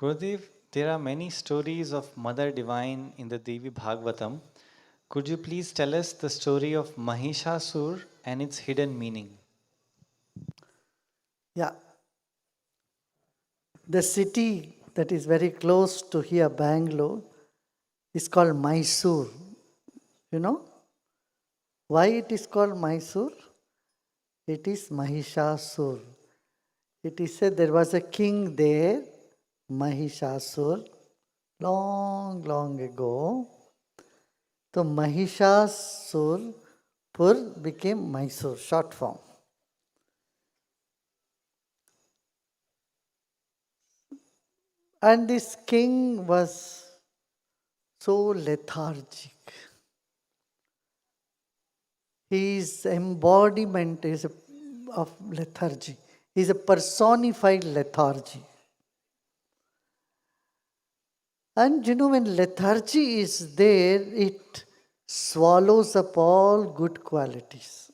Gurudev, there are many stories of Mother Divine in the Devi Bhagavatam. Could you please tell us the story of Mahishasur and its hidden meaning? Yeah, the city that is very close to here, Bangalore, is called Mysore. You know why it is called Mysore? It is Mahishasur. It is said there was a king there, Mahishasur, long, long ago. So Mahishasur Pur became Mysore, short form. And this king was so lethargic. His embodiment is of lethargy. He is a personified lethargy. And when lethargy is there, it swallows up all good qualities.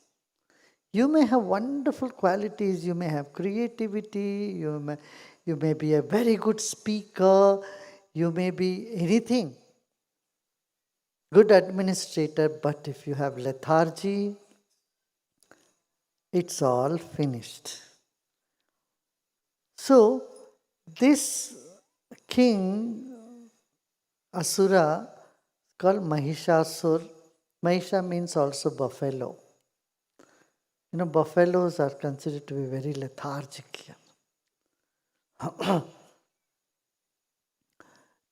You may have wonderful qualities, you may have creativity, you may be a very good speaker, you may be anything, good administrator, but if you have lethargy, it's all finished. So, this king, Asura, called Mahishasur. Mahisha means also buffalo. Buffaloes are considered to be very lethargic.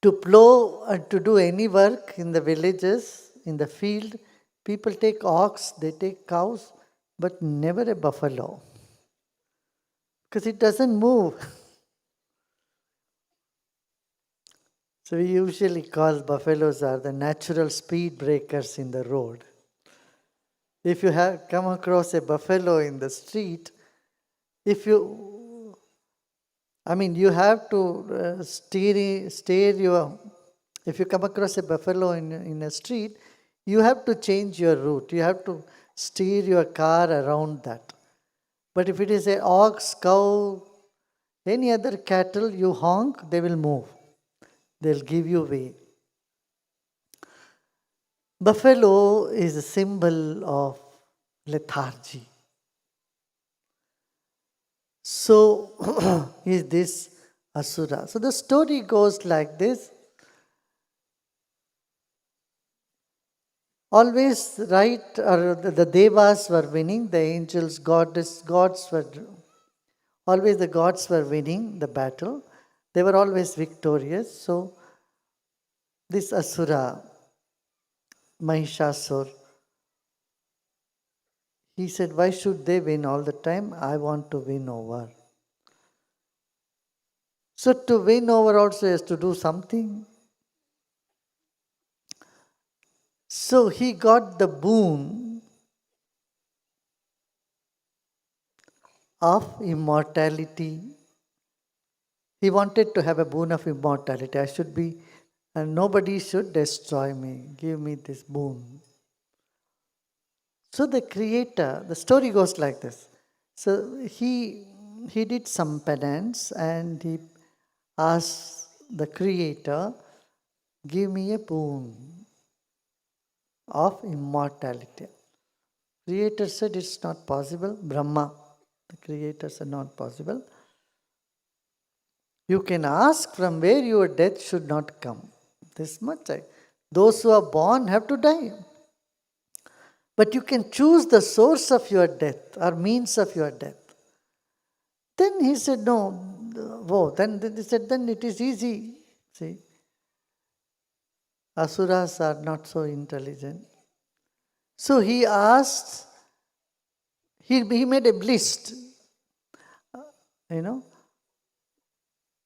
To plow and to do any work in the villages, in the field, people take ox, they take cows, but never a buffalo. Because it doesn't move. So we usually call buffaloes are the natural speed breakers in the road. If you have come across a buffalo in the street, you have to steer your, if you come across a buffalo in a street, you have to change your route. You have to steer your car around that. But if it is an ox, cow, any other cattle, you honk, they will move. They'll give you way. Buffalo is a symbol of lethargy. So is this Asura. So the story goes like this. Always right, or the devas were winning, the angels, gods were, always the gods were winning the battle. They were always victorious. So this Asura, Mahishasur, he said, why should they win all the time? I want to win over. So to win over also has to do something. So he got the boon of immortality. He wanted to have a boon of immortality. I should be, and nobody should destroy me. Give me this boon. So the creator, the story goes like this. So he did some penance and he asked the creator, give me a boon of immortality. Creator said it's not possible. Brahma, the creator said not possible. You can ask from where your death should not come. This much. Those who are born have to die. But you can choose the source of your death or means of your death. Then he said, no. Whoa. Then he said, then it is easy. See, Asuras are not so intelligent. So he asked, he made a list.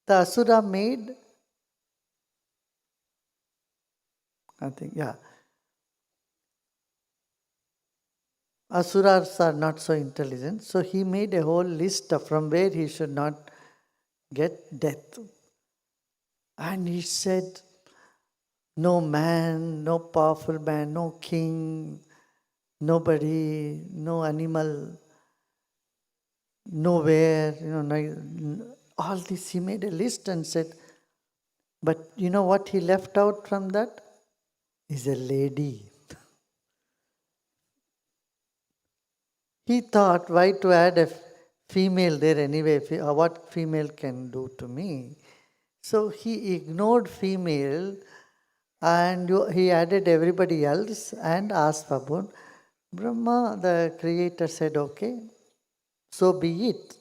The Asura made, Asuras are not so intelligent. So he made a whole list of from where he should not get death. And he said, no man, no powerful man, no king, nobody, no animal, nowhere, all this. He made a list and said, But you know what he left out from that? Is a lady. He thought, why to add a female there anyway? What female can do to me? So he ignored female and he added everybody else and asked for boon. Brahma, the creator, said, okay, so be it.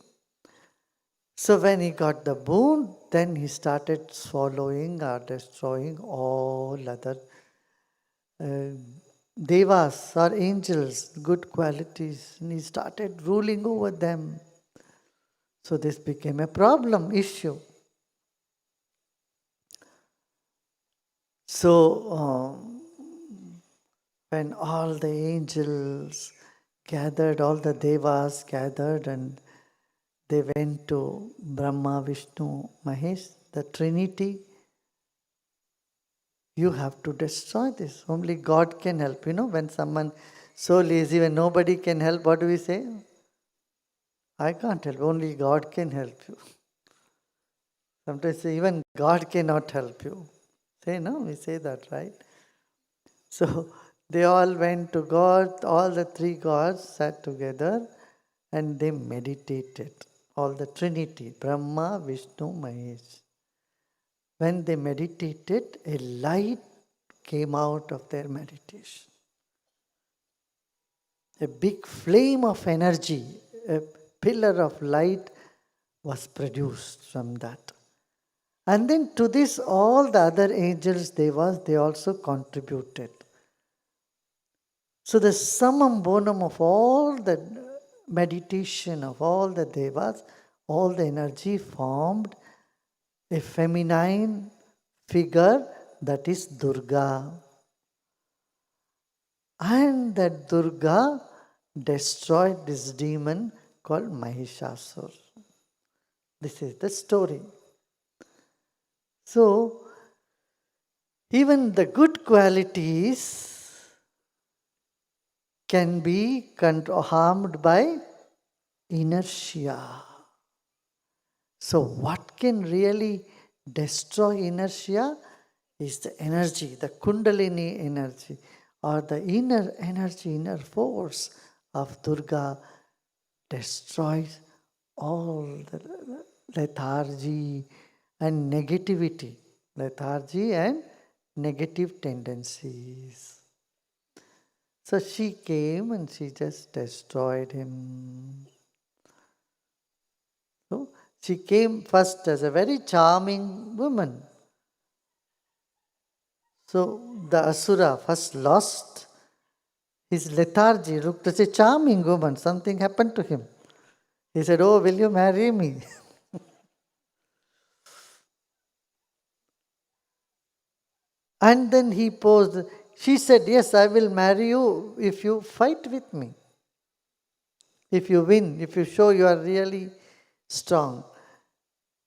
So when he got the boon, then he started swallowing or destroying all other uh, devas or angels, good qualities, and he started ruling over them. So this became a problem, issue. So when all the angels gathered, all the devas gathered, and they went to Brahma, Vishnu, Mahesh, the Trinity. You have to destroy this. Only God can help. You know, when someone so lazy, when nobody can help, what do we say? I can't help. Only God can help you. Sometimes say, even God cannot help you. Say, no, we say that, right? So they all went to God, all the three gods sat together and they meditated. All the Trinity, Brahma, Vishnu, Mahesh. When they meditated, a light came out of their meditation. A big flame of energy, a pillar of light was produced from that. And then to this, all the other angels, devas, they also contributed. So the summum bonum of all the meditation of all the devas, all the energy formed a feminine figure that is Durga. And that Durga destroyed this demon called Mahishasur. This is the story. So, even the good qualities can be harmed by inertia. So, what can really destroy inertia is the energy, the Kundalini energy, or the inner energy, inner force of Durga destroys all the lethargy and negativity, lethargy and negative tendencies. So she came and she just destroyed him. So she came first as a very charming woman. So the Asura first lost his lethargy, looked as a charming woman. Something happened to him. He said, oh, will you marry me? And then he posed. She said, yes, I will marry you if you fight with me. If you win, if you show you are really strong.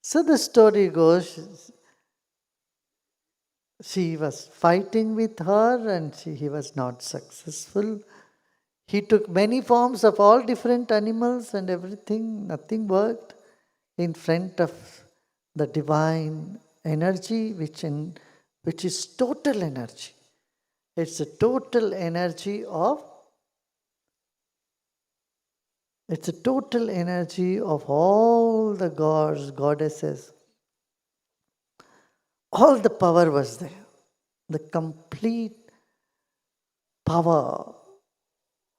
So the story goes, she was fighting with her and he was not successful. He took many forms of all different animals and everything, nothing worked in front of the divine energy, which is total energy. It's a total energy of all the gods, goddesses. All the power was there. The complete power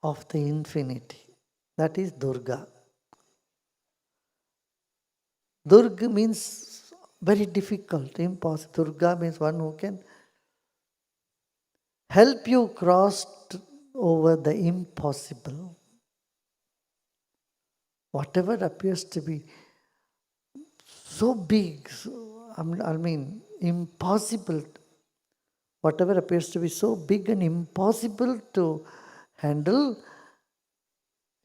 of the infinity. That is Durga. Durga means very difficult, impossible. Durga means one who can help you cross over the impossible. Whatever appears to be so big, impossible. Whatever appears to be so big and impossible to handle,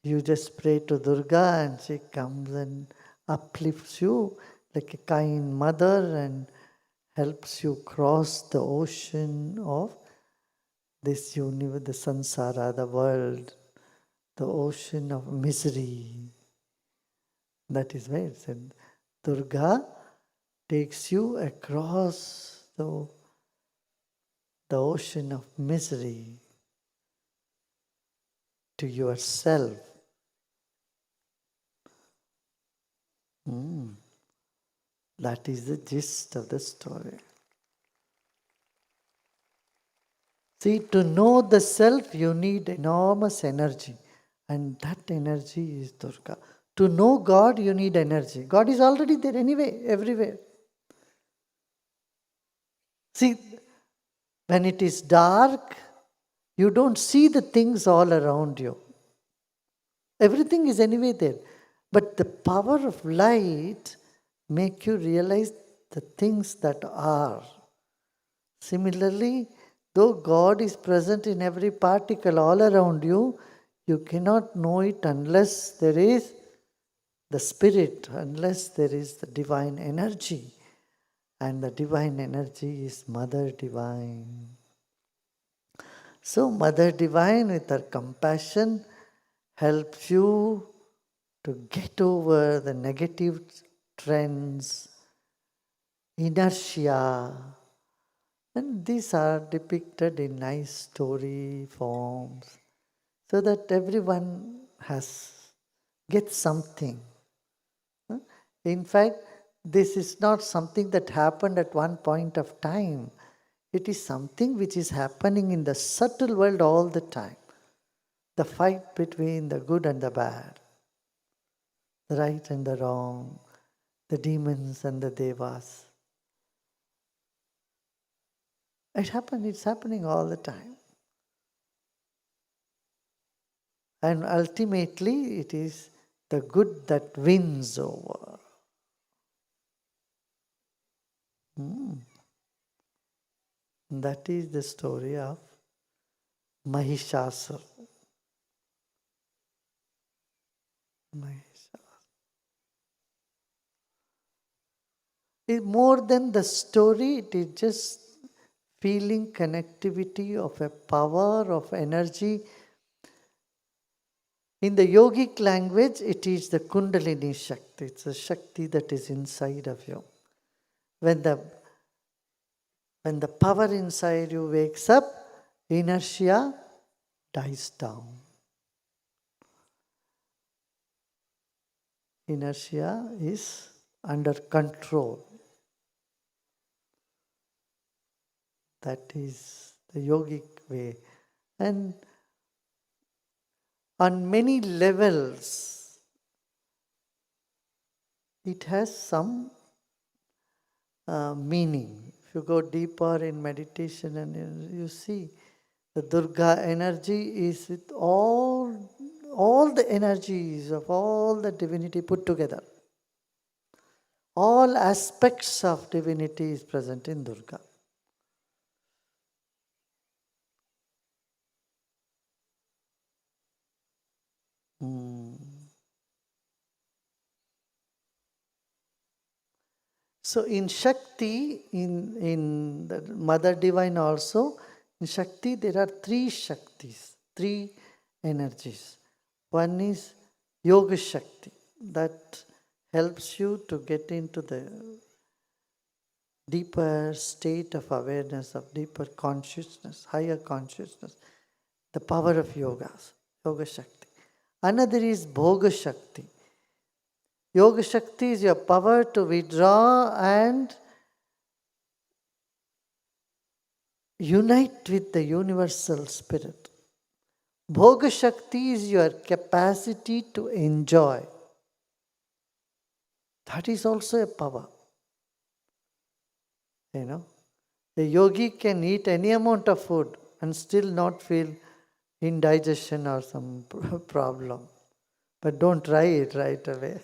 you just pray to Durga and she comes and uplifts you like a kind mother and helps you cross the ocean of this universe, the samsara, the world, the ocean of misery. That is why it said, Durga takes you across the ocean of misery to yourself. That is the gist of the story. See, to know the self, you need enormous energy. And that energy is Durga. To know God, you need energy. God is already there anyway, everywhere. See, when it is dark, you don't see the things all around you. Everything is anyway there. But the power of light make you realize the things that are. Similarly, though God is present in every particle all around you, you cannot know it unless there is the spirit, unless there is the divine energy. And the divine energy is Mother Divine. So, Mother Divine, with her compassion, helps you to get over the negative trends, inertia. And these are depicted in nice story forms so that everyone gets something. In fact, this is not something that happened at one point of time. It is something which is happening in the subtle world all the time. The fight between the good and the bad, the right and the wrong, the demons and the devas. It's happening all the time. And ultimately, it is the good that wins over. That is the story of Mahishasura. It's more than the story, it is just feeling connectivity of a power, of energy. In the yogic language, it is the Kundalini Shakti. It's a Shakti that is inside of you. When the power inside you wakes up, inertia dies down. Inertia is under control. That is the yogic way. And on many levels, it has some meaning. If you go deeper in meditation and you see the Durga energy is with all the energies of all the divinity put together. All aspects of divinity is present in Durga. So in Shakti, in the Mother Divine also, in Shakti there are three Shaktis, three energies. One is Yoga Shakti, that helps you to get into the deeper state of awareness, of deeper consciousness, higher consciousness, the power of yogas, Yoga Shakti. Another is Bhoga Shakti. Yoga Shakti is your power to withdraw and unite with the universal spirit. Bhoga Shakti is your capacity to enjoy. That is also a power. The yogi can eat any amount of food and still not feel indigestion or some problem. But don't try it right away.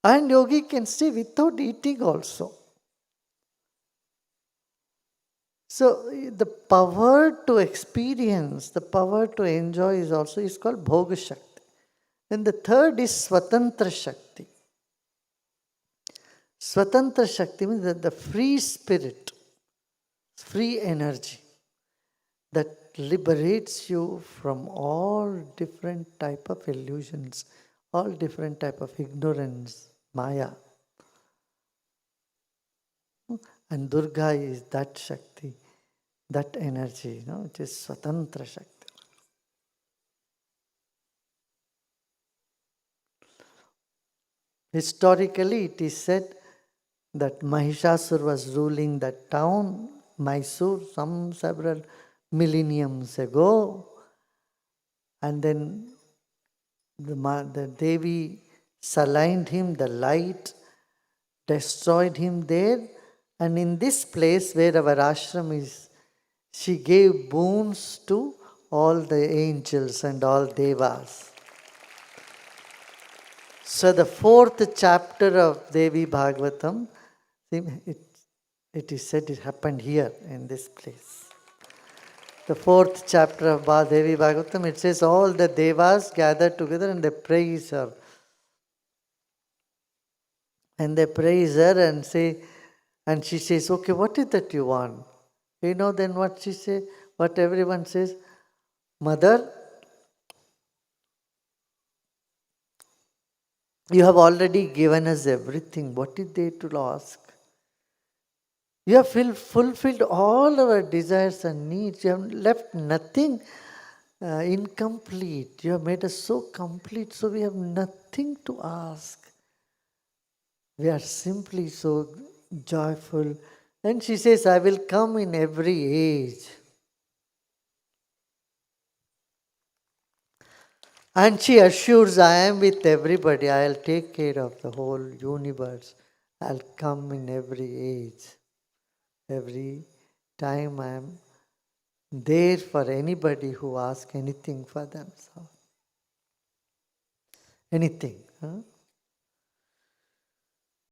And yogi can stay without eating also. So the power to experience, the power to enjoy is called Bhoga Shakti. Then the third is Swatantra Shakti. Swatantra Shakti means that the free spirit, free energy that liberates you from all different type of illusions, all different type of ignorance. Maya. And Durga is that Shakti, that energy, it is Swatantra Shakti. Historically, it is said that Mahishasur was ruling that town, Mysore, some several millenniums ago. And then the Devi saligned him, the light destroyed him there. And in this place where our ashram is, she gave boons to all the angels and all devas. So the fourth chapter of Devi Bhagavatam, it is said it happened here in this place. The fourth chapter of Devi Bhagavatam, it says all the devas gathered together and they praise her. And they praise her and say, and she says, okay, what is that you want? Then what she says, what everyone says, Mother, you have already given us everything. What is there to ask? You have fulfilled all our desires and needs. You have left nothing incomplete. You have made us so complete, so we have nothing to ask. We are simply so joyful. And she says, I will come in every age. And she assures, I am with everybody. I'll take care of the whole universe. I'll come in every age. Every time I am there for anybody who asks anything for themselves. Anything. Huh?